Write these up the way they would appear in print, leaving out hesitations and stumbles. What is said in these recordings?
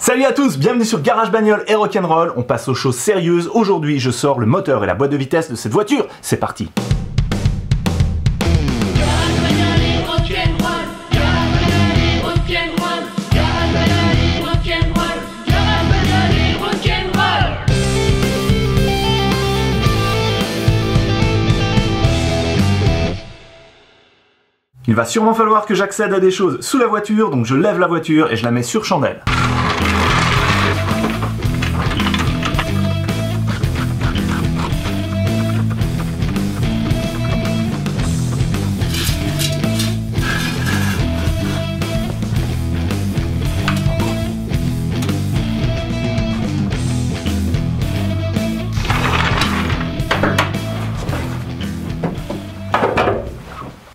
Salut à tous, bienvenue sur Garage Bagnole et Rock'n'Roll. On passe aux choses sérieuses. Aujourd'hui, je sors le moteur et la boîte de vitesse de cette voiture. C'est parti. Il va sûrement falloir que j'accède à des choses sous la voiture, donc je lève la voiture et je la mets sur chandelle.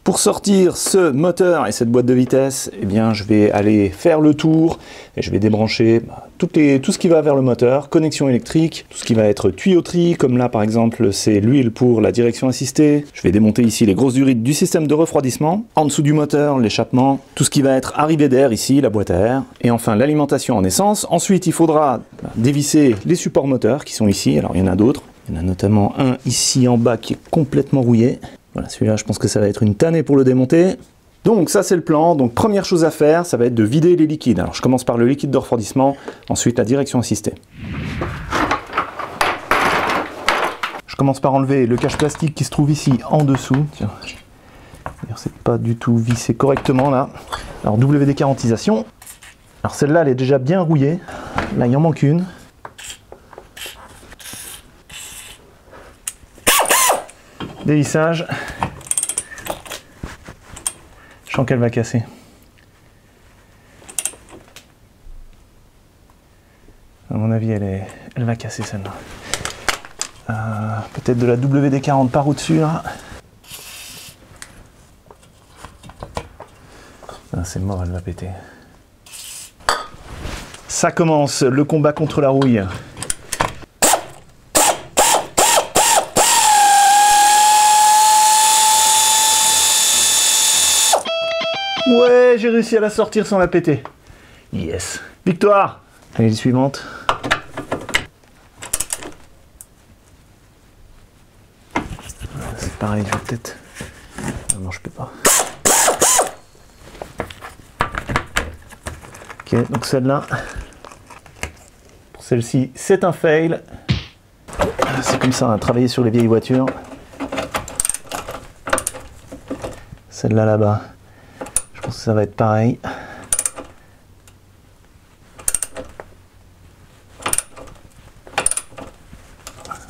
Pour sortir ce moteur et cette boîte de vitesse, eh bien, je vais aller faire le tour et je vais débrancher tout ce qui va vers le moteur, connexion électrique, tout ce qui va être tuyauterie, comme là par exemple c'est l'huile pour la direction assistée. Je vais démonter ici les grosses durites du système de refroidissement, en dessous du moteur, l'échappement, tout ce qui va être arrivée d'air ici, la boîte à air, et enfin l'alimentation en essence. Ensuite il faudra dévisser les supports moteurs qui sont ici, alors il y en a d'autres. Il y en a notamment un ici en bas qui est complètement rouillé. Voilà, celui-là, je pense que ça va être une tannée pour le démonter. Donc ça, c'est le plan. Donc première chose à faire, ça va être de vider les liquides. Alors je commence par le liquide de refroidissement, ensuite la direction assistée. Je commence par enlever le cache plastique qui se trouve ici en dessous. Tiens, c'est pas du tout vissé correctement là. Alors WD-40isation. Alors celle-là, elle est déjà bien rouillée. Là, il en manque une. Dévissage. Je sens qu'elle va casser. À mon avis, elle va casser celle-là. Peut-être de la WD-40 par au-dessus là. Ah, c'est mort, elle va péter. Ça commence le combat contre la rouille. Ouais, j'ai réussi à la sortir sans la péter. Yes. Victoire. Allez, les suivantes. C'est pareil, je vais peut-être... Non, je peux pas. Ok, donc celle-là. Pour celle-ci, c'est un fail. C'est comme ça, on a travaillé sur les vieilles voitures. Celle-là, là-bas. Je pense que ça va être pareil.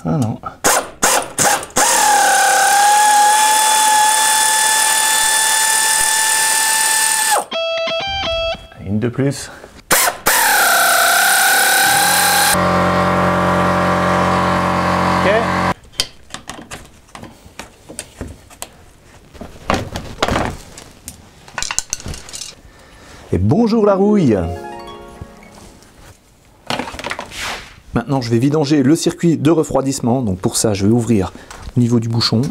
Ah non. Une de plus. Ok. Et bonjour la rouille. Maintenant je vais vidanger le circuit de refroidissement. Donc pour ça je vais ouvrir au niveau du bouchon.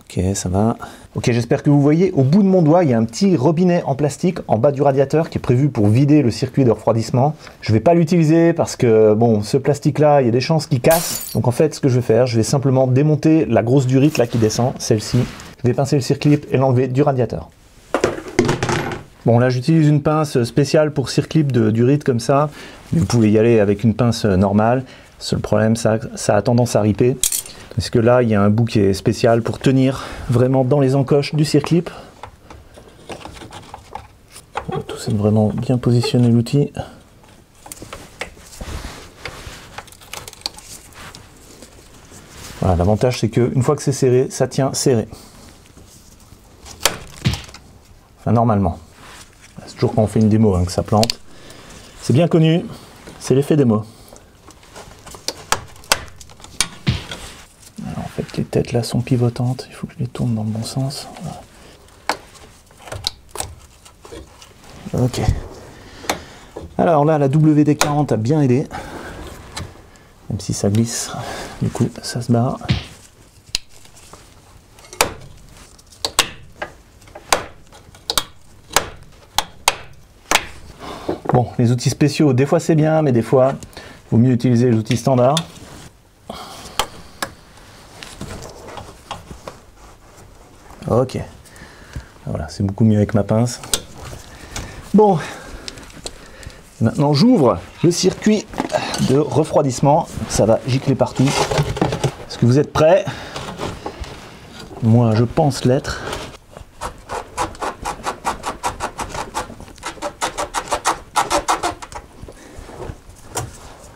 Ok, ça va. Ok, j'espère que vous voyez, au bout de mon doigt, il y a un petit robinet en plastique en bas du radiateur qui est prévu pour vider le circuit de refroidissement. Je ne vais pas l'utiliser parce que, bon, ce plastique-là, il y a des chances qu'il casse. Donc en fait, ce que je vais faire, je vais simplement démonter la grosse durite là qui descend, celle-ci. Je vais pincer le circlip et l'enlever du radiateur. Bon, là, j'utilise une pince spéciale pour circlip de durite comme ça. Mais vous pouvez y aller avec une pince normale. Le seul problème, ça a tendance à riper. Parce que là, il y a un bout qui est spécial pour tenir vraiment dans les encoches du circlip. Tout c'est vraiment bien positionner l'outil. Voilà, l'avantage c'est qu'une fois que c'est serré, ça tient serré. Enfin, normalement. C'est toujours quand on fait une démo hein, que ça plante. C'est bien connu, c'est l'effet démo. Alors, en fait, les têtes là sont pivotantes, il faut que je les tourne dans le bon sens. Voilà. Ok. Alors là, la WD-40 a bien aidé. Même si ça glisse, du coup, ça se barre. Bon, les outils spéciaux, des fois c'est bien, mais des fois, il vaut mieux utiliser les outils standards. Ok. Voilà, c'est beaucoup mieux avec ma pince. Bon. Maintenant, j'ouvre le circuit de refroidissement. Ça va gicler partout. Est-ce que vous êtes prêts? Moi, je pense l'être.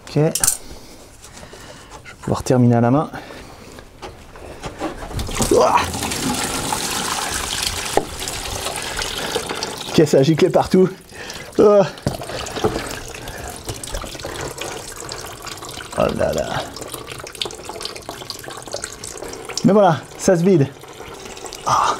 Ok. Je vais pouvoir terminer à la main. Ouah, ok, ça a giclé partout. Oh. Oh là là. Mais voilà, ça se vide. Ah.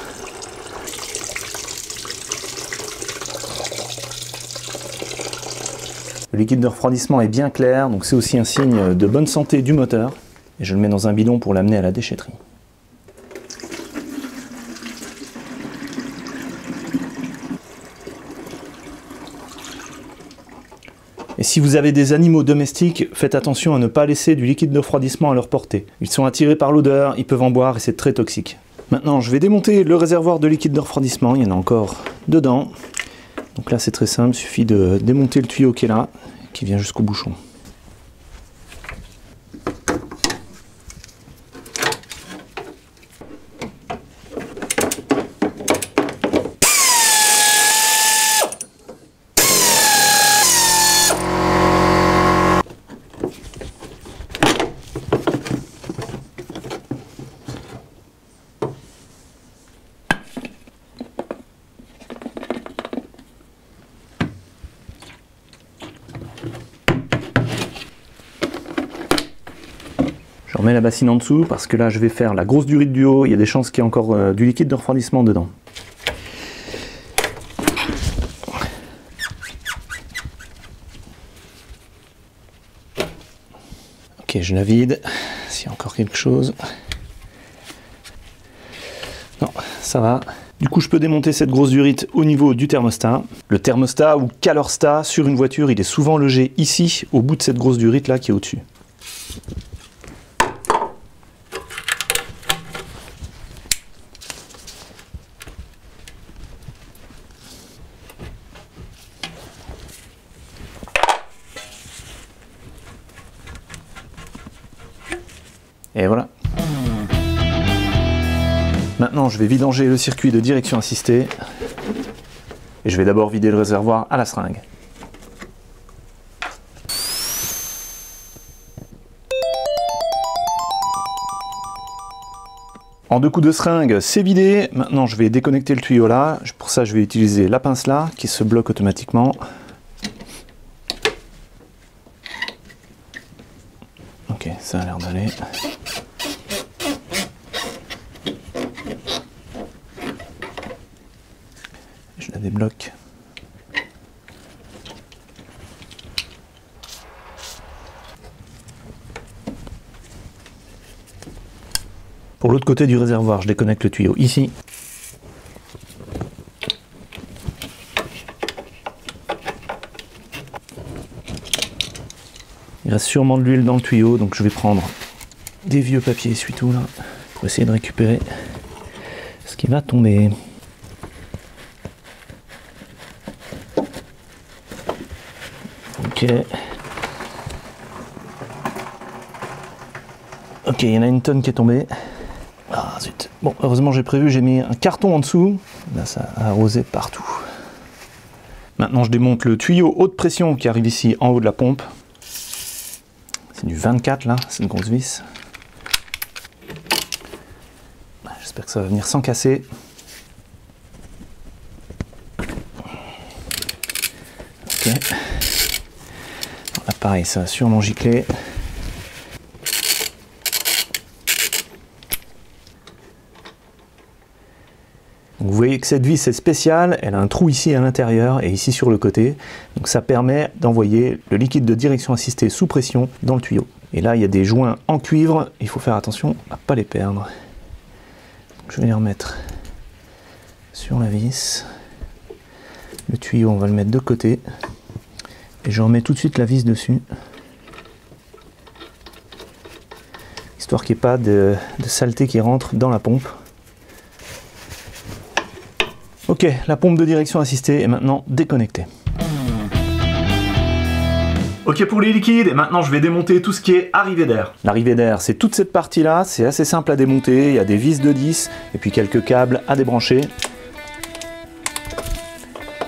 Le liquide de refroidissement est bien clair, donc c'est aussi un signe de bonne santé du moteur. Et je le mets dans un bidon pour l'amener à la déchetterie. Et si vous avez des animaux domestiques, faites attention à ne pas laisser du liquide de refroidissement à leur portée. Ils sont attirés par l'odeur, ils peuvent en boire et c'est très toxique. Maintenant, je vais démonter le réservoir de liquide de refroidissement, il y en a encore dedans. Donc là, c'est très simple, il suffit de démonter le tuyau qui est là, qui vient jusqu'au bouchon. Je remets la bassine en dessous parce que là je vais faire la grosse durite du haut, il y a des chances qu'il y ait encore du liquide de refroidissement dedans. Ok, je la vide, s'il y a encore quelque chose. Non, ça va. Du coup, je peux démonter cette grosse durite au niveau du thermostat. Le thermostat ou calorstat sur une voiture, il est souvent logé ici, au bout de cette grosse durite là qui est au-dessus. Et voilà. Maintenant, je vais vidanger le circuit de direction assistée. Et je vais d'abord vider le réservoir à la seringue. En 2 coups de seringue, c'est vidé. Maintenant, je vais déconnecter le tuyau là. Pour ça, je vais utiliser la pince là, qui se bloque automatiquement. Ok, ça a l'air d'aller. Je la débloque. Pour l'autre côté du réservoir, je déconnecte le tuyau ici. Il reste sûrement de l'huile dans le tuyau, donc je vais prendre des vieux papiers essuie-tout là, pour essayer de récupérer ce qui va tomber. Ok. Ok, il y en a une tonne qui est tombée. Ah zut. Bon, heureusement j'ai prévu, j'ai mis un carton en dessous. Là, ça a arrosé partout. Maintenant, je démonte le tuyau haute pression qui arrive ici en haut de la pompe. C'est du 24 là, c'est une grosse vis. J'espère que ça va venir sans casser. Ok. Là, pareil, ça va sûrement gicler. Vous voyez que cette vis est spéciale, elle a un trou ici à l'intérieur et ici sur le côté. Donc ça permet d'envoyer le liquide de direction assistée sous pression dans le tuyau. Et là il y a des joints en cuivre, il faut faire attention à ne pas les perdre. Donc, je vais les remettre sur la vis. Le tuyau on va le mettre de côté. Et je remets tout de suite la vis dessus. Histoire qu'il n'y ait pas de saleté qui rentre dans la pompe. Ok, la pompe de direction assistée est maintenant déconnectée. Ok pour les liquides, et maintenant je vais démonter tout ce qui est arrivée d'air. L'arrivée d'air, c'est toute cette partie-là, c'est assez simple à démonter, il y a des vis de 10 et puis quelques câbles à débrancher.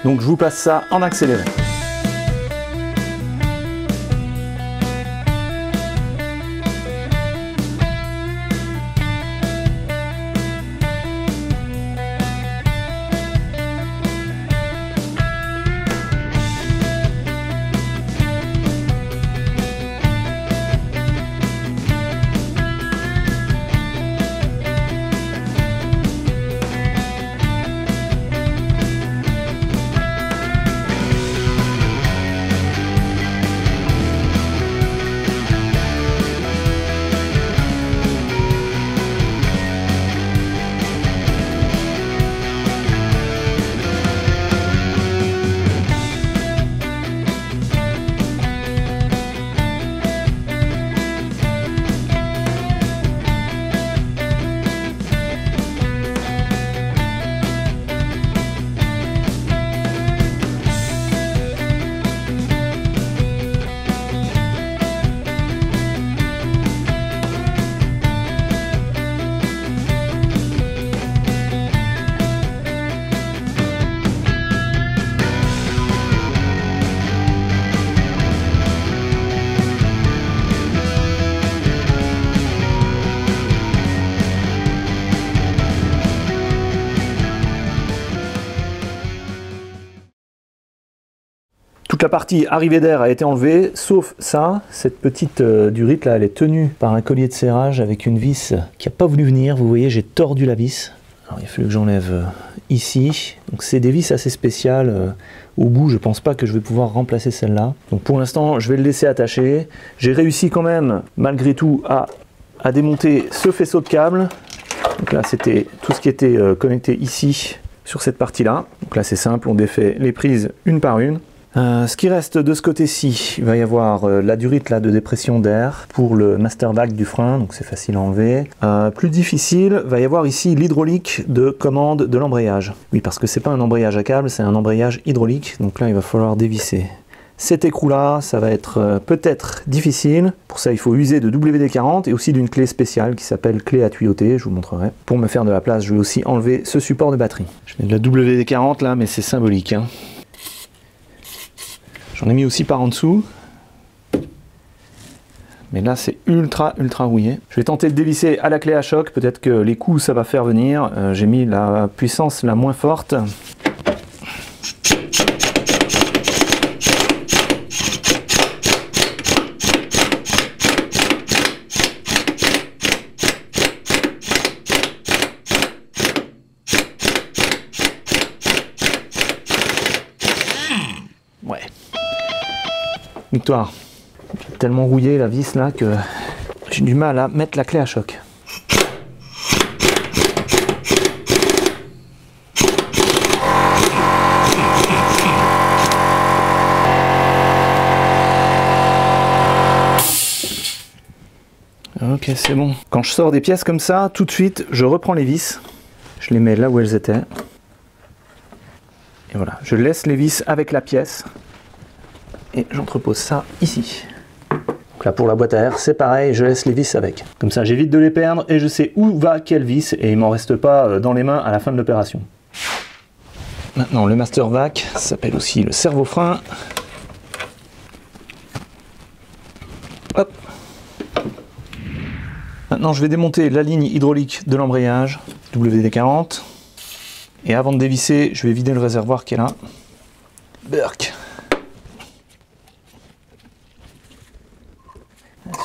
Donc je vous passe ça en accéléré. Toute la partie arrivée d'air a été enlevée, sauf ça, cette petite durite là, elle est tenue par un collier de serrage avec une vis qui n'a pas voulu venir. Vous voyez, j'ai tordu la vis. Alors il a fallu que j'enlève ici. Donc c'est des vis assez spéciales. Au bout, je pense pas que je vais pouvoir remplacer celle-là. Donc pour l'instant, je vais le laisser attaché. J'ai réussi quand même, malgré tout, à démonter ce faisceau de câbles. Donc là, c'était tout ce qui était connecté ici, sur cette partie-là. Donc là, c'est simple, on défait les prises une par une. Ce qui reste de ce côté-ci, il va y avoir la durite là, de dépression d'air pour le master vac du frein, donc c'est facile à enlever. Plus difficile, va y avoir ici l'hydraulique de commande de l'embrayage. Oui, parce que c'est pas un embrayage à câble, c'est un embrayage hydraulique, donc là il va falloir dévisser cet écrou-là. Ça va être peut-être difficile. Pour ça, il faut user de WD-40 et aussi d'une clé spéciale qui s'appelle clé à tuyauter, je vous montrerai. Pour me faire de la place, je vais aussi enlever ce support de batterie. Je mets de la WD-40 là, mais c'est symbolique, hein. J'en ai mis aussi par en dessous. Mais là, c'est ultra rouillé. Je vais tenter de dévisser à la clé à choc. Peut-être que les coups, ça va faire venir. J'ai mis la puissance la moins forte. Ouais. Victoire. J'ai tellement rouillé la vis là que j'ai du mal à mettre la clé à choc. Ok, c'est bon. Quand je sors des pièces comme ça, tout de suite, je reprends les vis. Je les mets là où elles étaient. Et voilà, je laisse les vis avec la pièce. Et j'entrepose ça ici. Donc là pour la boîte à air, c'est pareil, je laisse les vis avec. Comme ça j'évite de les perdre et je sais où va quelle vis et il m'en reste pas dans les mains à la fin de l'opération. Maintenant le master vac, ça s'appelle aussi le servo-frein. Hop. Maintenant je vais démonter la ligne hydraulique de l'embrayage, WD-40. Et avant de dévisser, je vais vider le réservoir qui est là. Burk.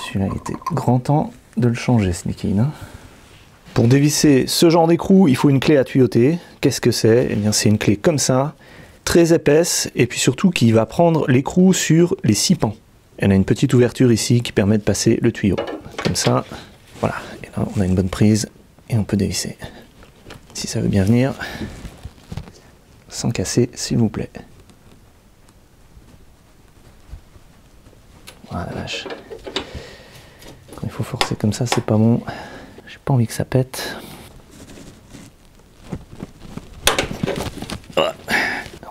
Celui-là, il était grand temps de le changer, ce liquide. Pour dévisser ce genre d'écrou, il faut une clé à tuyauter. Qu'est-ce que c'est? Eh bien, c'est une clé comme ça, très épaisse, et puis surtout qui va prendre l'écrou sur les 6 pans. Elle a une petite ouverture ici qui permet de passer le tuyau. Comme ça, voilà. Et là, on a une bonne prise et on peut dévisser. Si ça veut bien venir, sans casser, s'il vous plaît. vache. Quand il faut forcer comme ça, c'est pas bon. J'ai pas envie que ça pète. Alors,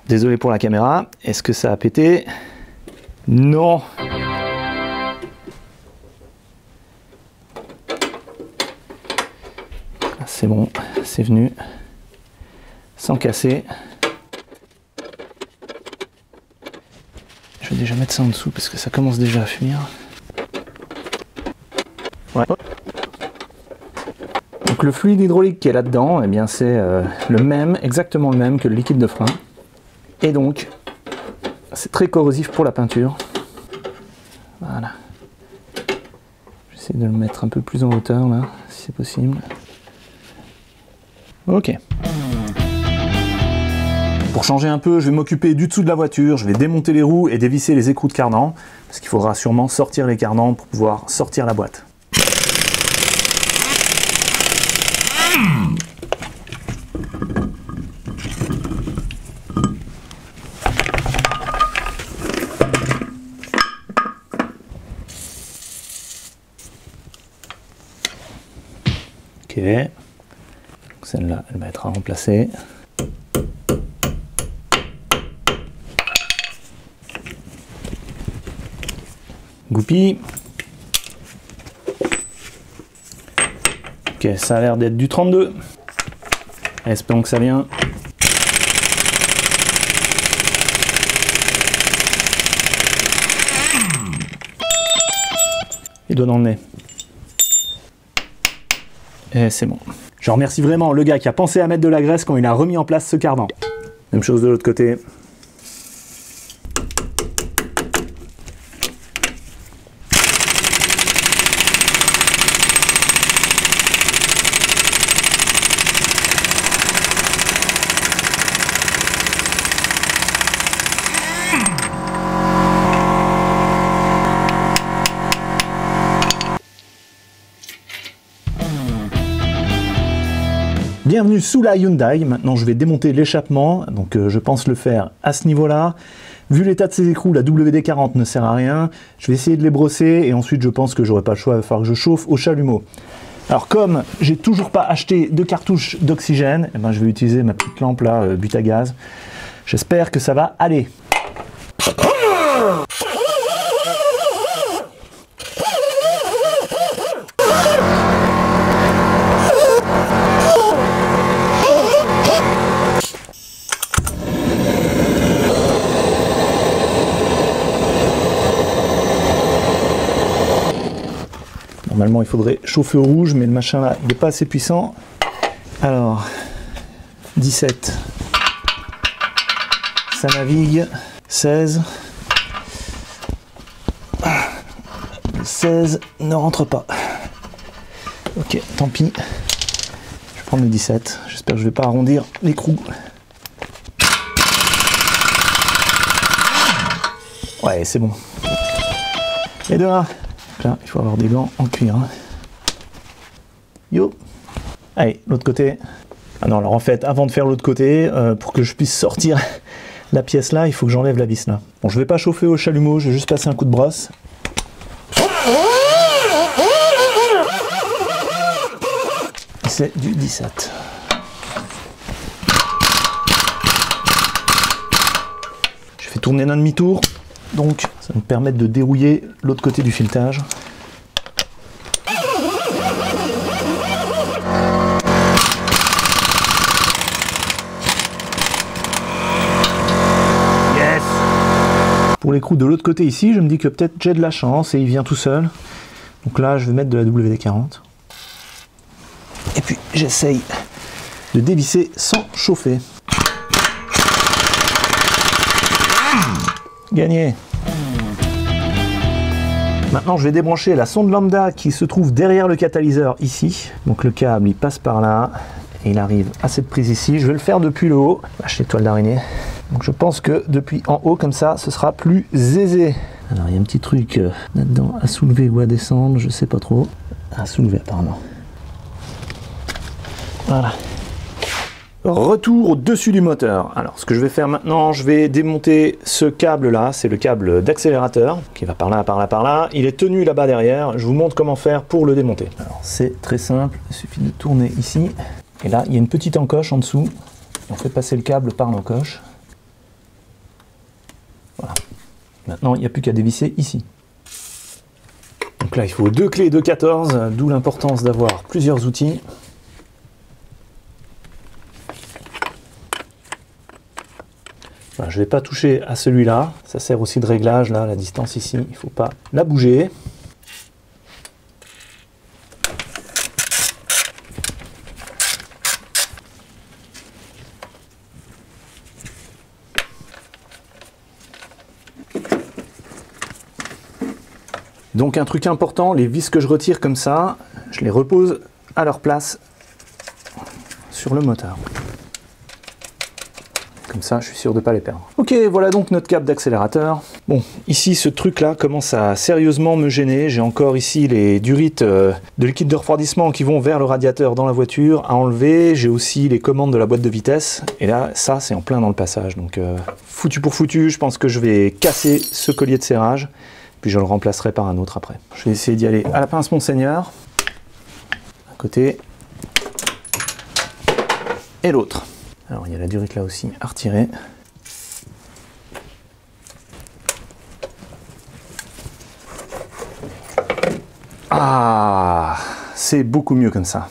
désolé pour la caméra. Est-ce que ça a pété? Non. C'est bon, c'est venu. Sans casser. Je vais déjà mettre ça en dessous parce que ça commence déjà à fuir. Ouais. Donc le fluide hydraulique qui est là-dedans, eh bien c'est le même, exactement le même que le liquide de frein. Et donc, c'est très corrosif pour la peinture. Voilà. J'essaie de le mettre un peu plus en hauteur là, si c'est possible. Ok. Pour changer un peu, je vais m'occuper du dessous de la voiture, je vais démonter les roues et dévisser les écrous de cardan, parce qu'il faudra sûrement sortir les cardans pour pouvoir sortir la boîte. Ok. Celle-là, elle va être remplacée. Goupille. Ok, ça a l'air d'être du 32. Espérons que ça vient. Et doigt dans le nez. Et c'est bon. Je remercie vraiment le gars qui a pensé à mettre de la graisse quand il a remis en place ce cardan. Même chose de l'autre côté. Bienvenue sous la Hyundai. Maintenant je vais démonter l'échappement, donc je pense le faire à ce niveau-là. Vu l'état de ces écrous, la WD-40 ne sert à rien. Je vais essayer de les brosser et ensuite je pense que j'aurai pas le choix, il va falloir que je chauffe au chalumeau. Alors comme j'ai toujours pas acheté de cartouche d'oxygène, eh ben, je vais utiliser ma petite lampe là, but à gaz. J'espère que ça va aller. Normalement, il faudrait chauffer au rouge, mais le machin là, il n'est pas assez puissant. Alors, 17. Ça navigue. 16. 16 ne rentre pas. Ok, tant pis. Je vais prendre le 17. J'espère que je ne vais pas arrondir l'écrou. Ouais, c'est bon. Et de là. Là, il faut avoir des gants en cuir. Hein. Yo. Allez, l'autre côté. Ah non, alors en fait, avant de faire l'autre côté, pour que je puisse sortir la pièce là, il faut que j'enlève la vis là. Bon, je vais pas chauffer au chalumeau, je vais juste passer un coup de brosse. C'est du 17. Je fais tourner d'un demi-tour. Donc, ça va me permettre de dérouiller l'autre côté du filetage. Yes! Pour l'écrou de l'autre côté ici, je me dis que peut-être j'ai de la chance et il vient tout seul. Donc là, je vais mettre de la WD-40. Et puis, j'essaye de dévisser sans chauffer. Gagné. Maintenant, je vais débrancher la sonde lambda qui se trouve derrière le catalyseur ici. Donc le câble, il passe par là et il arrive à cette prise ici. Je vais le faire depuis le haut. Lâche les toiles d'araignée. Donc je pense que depuis en haut, comme ça, ce sera plus aisé. Alors il y a un petit truc là-dedans à soulever ou à descendre, je sais pas trop. À soulever apparemment. Voilà. Retour au-dessus du moteur. Alors ce que je vais faire maintenant, je vais démonter ce câble là, c'est le câble d'accélérateur qui va par là, par là, par là. Il est tenu là-bas derrière, je vous montre comment faire pour le démonter. Alors c'est très simple, il suffit de tourner ici. Et là il y a une petite encoche en dessous. On fait passer le câble par l'encoche. Voilà. Maintenant il n'y a plus qu'à dévisser ici. Donc là il faut 2 clés de 14, d'où l'importance d'avoir plusieurs outils. Voilà, je ne vais pas toucher à celui-là, ça sert aussi de réglage, là, la distance ici, il ne faut pas la bouger. Donc un truc important, les vis que je retire comme ça, je les repose à leur place sur le moteur. Comme ça, je suis sûr de ne pas les perdre. Ok, voilà donc notre câble d'accélérateur. Bon, ici, ce truc-là commence à sérieusement me gêner. J'ai encore ici les durites de liquide de refroidissement qui vont vers le radiateur dans la voiture à enlever. J'ai aussi les commandes de la boîte de vitesse. Et là, ça, c'est en plein dans le passage. Donc, foutu pour foutu, je pense que je vais casser ce collier de serrage. Puis je le remplacerai par un autre après. Je vais essayer d'y aller à la pince Monseigneur. Un côté. Et l'autre. Alors il y a la durite là aussi à retirer. Ah, c'est beaucoup mieux comme ça.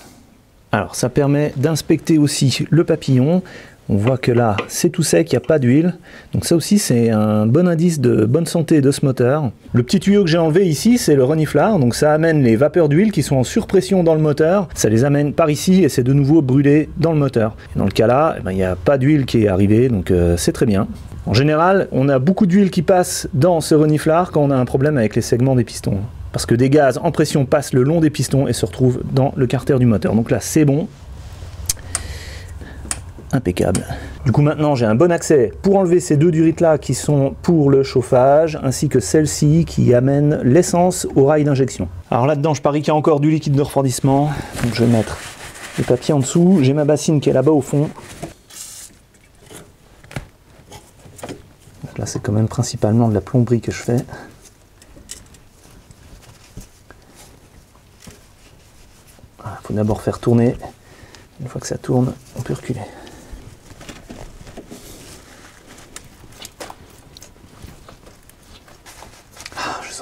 Alors ça permet d'inspecter aussi le papillon. On voit que là c'est tout sec, il n'y a pas d'huile. Donc ça aussi c'est un bon indice de bonne santé de ce moteur. Le petit tuyau que j'ai enlevé ici c'est le reniflard. Donc ça amène les vapeurs d'huile qui sont en surpression dans le moteur. Ça les amène par ici et c'est de nouveau brûlé dans le moteur. Et dans le cas là, il n'y a pas d'huile qui est arrivée, donc c'est très bien. En général, on a beaucoup d'huile qui passe dans ce reniflard quand on a un problème avec les segments des pistons. Parce que des gaz en pression passent le long des pistons et se retrouvent dans le carter du moteur. Donc là c'est bon. Impeccable. Du coup maintenant j'ai un bon accès pour enlever ces deux durites là qui sont pour le chauffage, ainsi que celle-ci qui amène l'essence au rail d'injection. Alors là-dedans je parie qu'il y a encore du liquide de refroidissement, donc je vais mettre le papier en dessous, j'ai ma bassine qui est là-bas au fond. Donc là c'est quand même principalement de la plomberie que je fais. Voilà, faut d'abord faire tourner, une fois que ça tourne on peut reculer.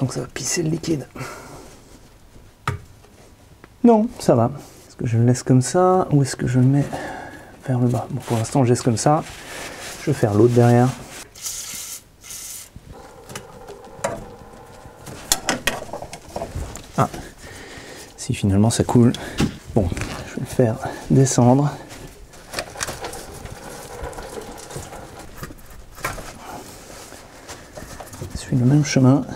Donc ça va pisser le liquide. Non, ça va. Est-ce que je le laisse comme ça ou est-ce que je le mets vers le bas? Bon, pour l'instant, je laisse comme ça. Je vais faire l'autre derrière. Ah, si finalement ça coule. Bon, je vais le faire descendre. Je suis le même chemin.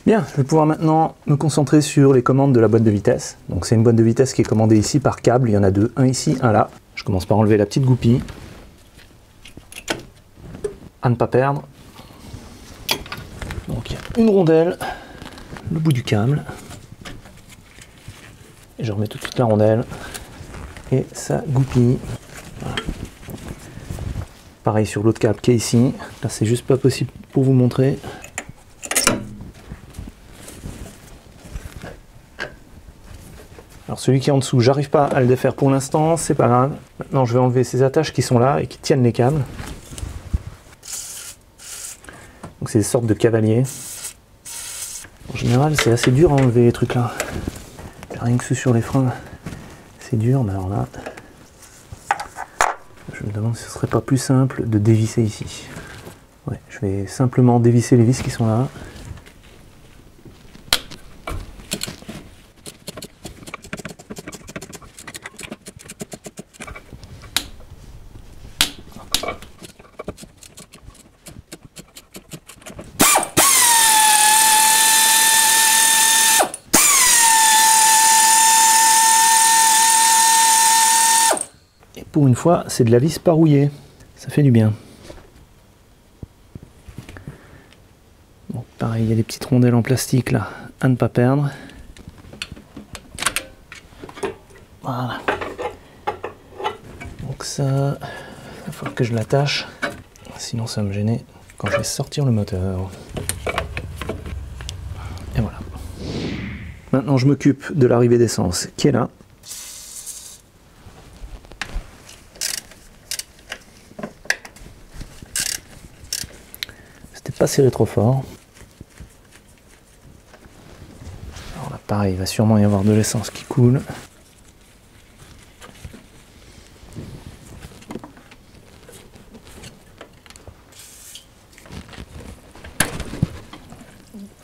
Bien, je vais pouvoir maintenant me concentrer sur les commandes de la boîte de vitesse. Donc c'est une boîte de vitesse qui est commandée ici par câble, il y en a deux, un ici, un là. Je commence par enlever la petite goupille. À ne pas perdre. Donc il y a une rondelle, le bout du câble. Et je remets tout de suite la rondelle et ça goupille. Voilà. Pareil sur l'autre câble qui est ici. Là c'est juste pas possible pour vous montrer. Alors celui qui est en dessous, j'arrive pas à le défaire pour l'instant, c'est pas grave. Maintenant je vais enlever ces attaches qui sont là et qui tiennent les câbles. Donc c'est des sortes de cavaliers. En général c'est assez dur à enlever les trucs là. Rien que ceux sur les freins, c'est dur, mais alors là, je me demande si ce serait pas plus simple de dévisser ici. Ouais, je vais simplement dévisser les vis qui sont là. Pour une fois, c'est de la vis pas rouillée. Ça fait du bien. Bon, pareil, il y a des petites rondelles en plastique là, à ne pas perdre. Voilà. ça, il va falloir que je l'attache, sinon ça va me gêner quand je vais sortir le moteur. Et voilà. Maintenant je m'occupe de l'arrivée d'essence qui est là. C'était pas serré trop fort. Alors là pareil, il va sûrement y avoir de l'essence qui coule.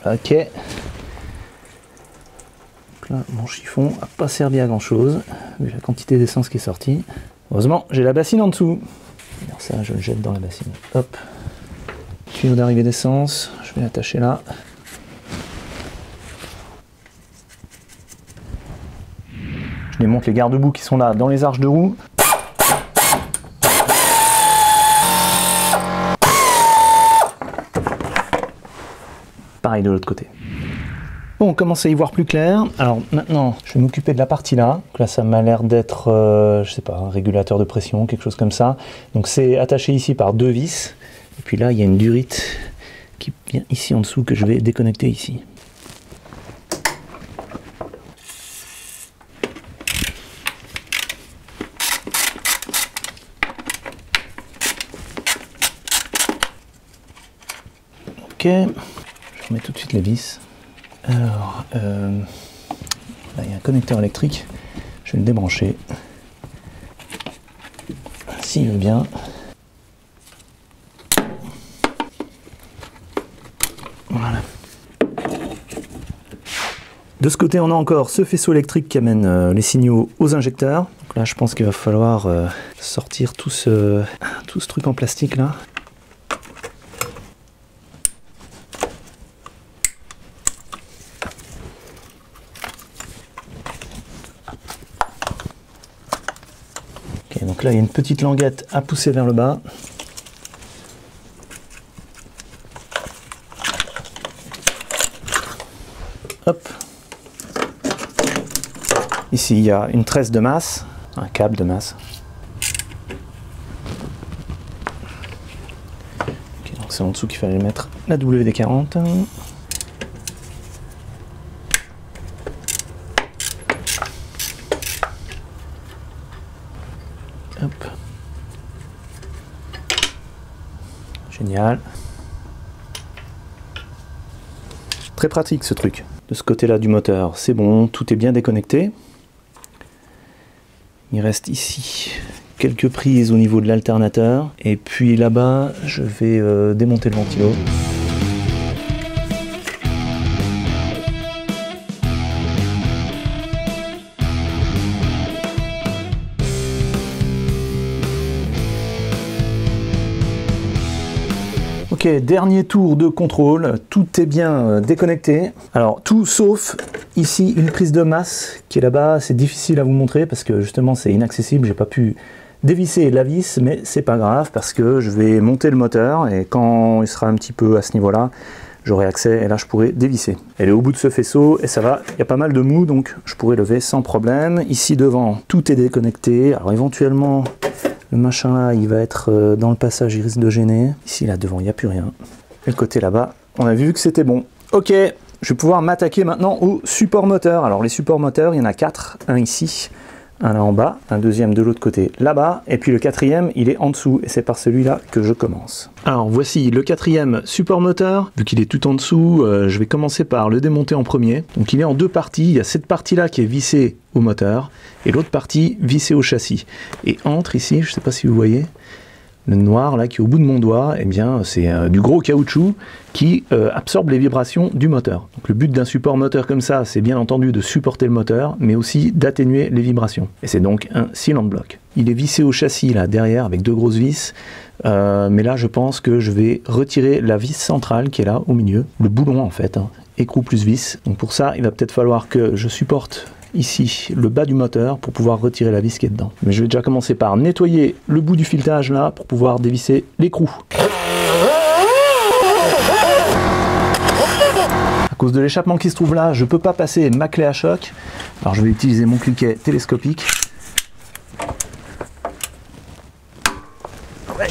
Ok. Donc là, mon chiffon n'a pas servi à grand chose, vu la quantité d'essence qui est sortie. Heureusement, j'ai la bassine en dessous. Alors ça, je le jette dans la bassine. Hop. Tuyau d'arrivée d'essence, je vais l'attacher là. Je démonte les garde-boue qui sont là dans les arches de roue. Pareil de l'autre côté. Bon, on commence à y voir plus clair. Alors maintenant, je vais m'occuper de la partie là. Donc là, ça m'a l'air d'être, je sais pas, un régulateur de pression, quelque chose comme ça. Donc c'est attaché ici par 2 vis. Et puis là, il y a une durite qui vient ici en dessous que je vais déconnecter ici. Ok, je remets tout de suite les vis. Alors, là il y a un connecteur électrique, je vais le débrancher, s'il veut bien. Voilà. De ce côté, on a encore ce faisceau électrique qui amène les signaux aux injecteurs. Donc là, je pense qu'il va falloir sortir tout ce truc en plastique là. Donc là, il y a une petite languette à pousser vers le bas. Hop. Ici, il y a une tresse de masse, un câble de masse. Okay, donc c'est en dessous qu'il fallait mettre la WD-40. Hop. Génial. Très pratique ce truc. De ce côté-là du moteur, c'est bon, tout est bien déconnecté. Il reste ici quelques prises au niveau de l'alternateur. Et puis là-bas, je vais démonter le ventilo. Ok, dernier tour de contrôle, tout est bien déconnecté. Alors tout sauf ici une prise de masse qui est là-bas, c'est difficile à vous montrer parce que justement c'est inaccessible, j'ai pas pu dévisser la vis, mais c'est pas grave parce que je vais monter le moteur et quand il sera un petit peu à ce niveau-là, j'aurai accès et là je pourrai dévisser. Elle est au bout de ce faisceau et ça va, il y a pas mal de mou donc je pourrai lever sans problème. Ici devant, tout est déconnecté, alors éventuellement le machin là, il va être dans le passage, il risque de gêner. Ici, là devant, il n'y a plus rien. Et le côté là-bas, on a vu que c'était bon. Ok, je vais pouvoir m'attaquer maintenant au support moteur. Alors les supports moteurs, il y en a 4. Un ici, un là en bas, un deuxième de l'autre côté là-bas. Et puis le quatrième, il est en dessous. Et c'est par celui-là que je commence. Alors voici le quatrième support moteur. Vu qu'il est tout en dessous, je vais commencer par le démonter en premier. Donc il est en deux parties. Il y a cette partie-là qui est vissée au moteur et l'autre partie vissée au châssis. Et entre ici, je ne sais pas si vous voyez, le noir là qui est au bout de mon doigt, eh bien c'est du gros caoutchouc qui absorbe les vibrations du moteur. Donc le but d'un support moteur comme ça, c'est bien entendu de supporter le moteur, mais aussi d'atténuer les vibrations. Et c'est donc un sealant block. Il est vissé au châssis là derrière avec 2 grosses vis. Mais là je pense que je vais retirer la vis centrale qui est là au milieu, le boulon en fait, hein, écrou plus vis. Donc pour ça il va peut-être falloir que je supporte ici le bas du moteur pour pouvoir retirer la vis qui est dedans. Mais je vais déjà commencer par nettoyer le bout du filetage là pour pouvoir dévisser l'écrou. À cause de l'échappement qui se trouve là, je ne peux pas passer ma clé à choc. Alors je vais utiliser mon cliquet télescopique. Ouais.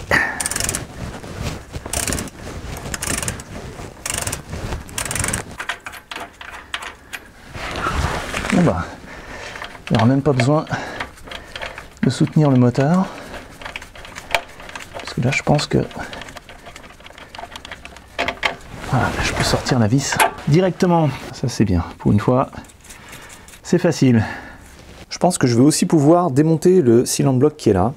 Bon bah, il n'y aura même pas besoin de soutenir le moteur. Parce que là, je pense que... Voilà, là, je peux sortir la vis directement. Ça, c'est bien. Pour une fois, c'est facile. Je pense que je vais aussi pouvoir démonter le cylinder block qui est là.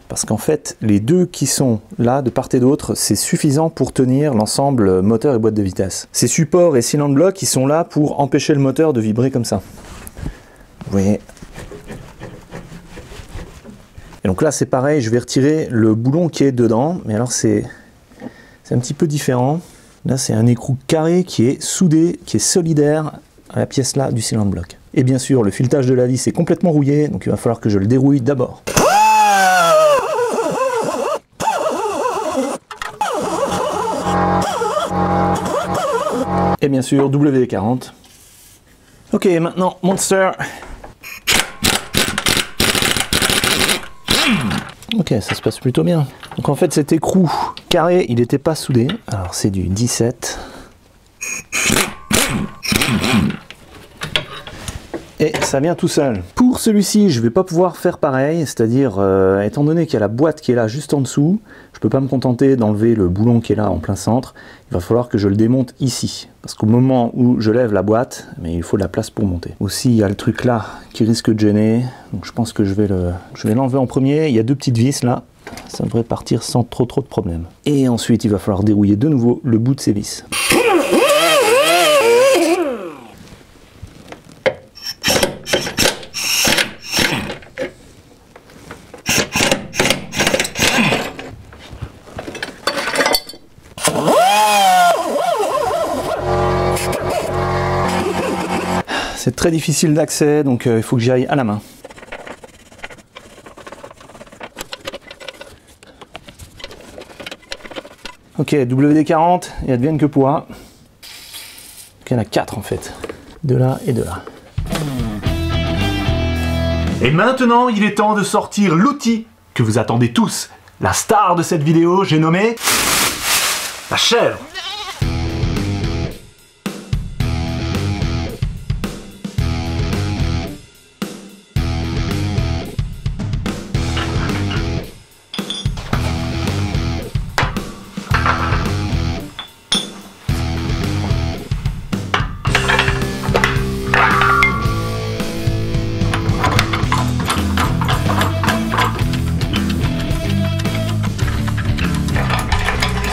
Parce qu'en fait, les deux qui sont là, de part et d'autre, c'est suffisant pour tenir l'ensemble moteur et boîte de vitesse. Ces supports et cylinder block, ils sont là pour empêcher le moteur de vibrer comme ça. Vous voyez. Et donc là, c'est pareil, je vais retirer le boulon qui est dedans. Mais alors, c'est un petit peu différent. Là, c'est un écrou carré qui est soudé, qui est solidaire à la pièce là du cylinder block. Et bien sûr, le filetage de la vis est complètement rouillé, donc il va falloir que je le dérouille d'abord. Et bien sûr, WD-40. Ok, maintenant, Monster. Ok, ça se passe plutôt bien. Donc en fait, cet écrou carré, il n'était pas soudé. Alors c'est du 17. Et ça vient tout seul. Pour celui-ci, je ne vais pas pouvoir faire pareil, c'est-à-dire, étant donné qu'il y a la boîte qui est là juste en dessous, je ne peux pas me contenter d'enlever le boulon qui est là en plein centre. Il va falloir que je le démonte ici. Parce qu'au moment où je lève la boîte, mais il faut de la place pour monter. Aussi, il y a le truc là qui risque de gêner. Donc je pense que je vais l'enlever en premier. Il y a deux petites vis là. Ça devrait partir sans trop de problèmes. Et ensuite, il va falloir dérouiller de nouveau le bout de ces vis. C'est très difficile d'accès, donc il faut que j'y aille à la main. Ok, WD-40, et advienne que pourra. Donc il y en a 4 en fait. De là et de là. Et maintenant, il est temps de sortir l'outil que vous attendez tous. La star de cette vidéo, j'ai nommé... la chèvre.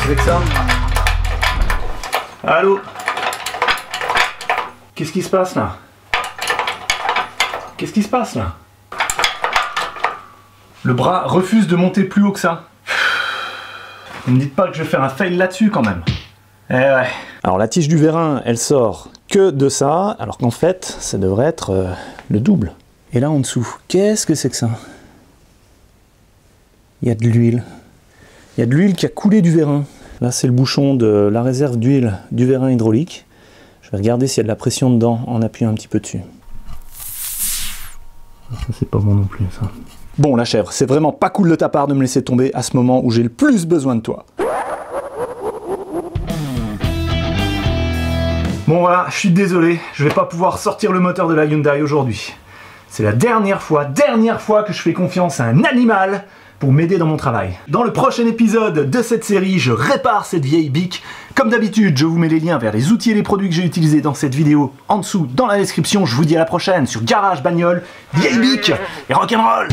Avec ça. Allô? Qu'est-ce qui se passe là? Qu'est-ce qui se passe là? Le bras refuse de monter plus haut que ça. Ne me dites pas que je vais faire un fail là-dessus quand même. Eh ouais. Alors la tige du vérin, elle sort que de ça, alors qu'en fait, ça devrait être le double. Et là en dessous, qu'est-ce que c'est que ça? Il y a de l'huile. Il y a de l'huile qui a coulé du vérin. Là, c'est le bouchon de la réserve d'huile du vérin hydraulique. Je vais regarder s'il y a de la pression dedans en appuyant un petit peu dessus. Ça, c'est pas bon non plus, ça. Bon, la chèvre, c'est vraiment pas cool de ta part de me laisser tomber à ce moment où j'ai le plus besoin de toi. Bon, voilà, je suis désolé. Je vais pas pouvoir sortir le moteur de la Hyundai aujourd'hui. C'est la dernière fois que je fais confiance à un animal pour m'aider dans mon travail. Dans le prochain épisode de cette série, je répare cette vieille bique. Comme d'habitude, je vous mets les liens vers les outils et les produits que j'ai utilisés dans cette vidéo en dessous dans la description. Je vous dis à la prochaine sur Garage Bagnole, vieille bique et rock'n'roll.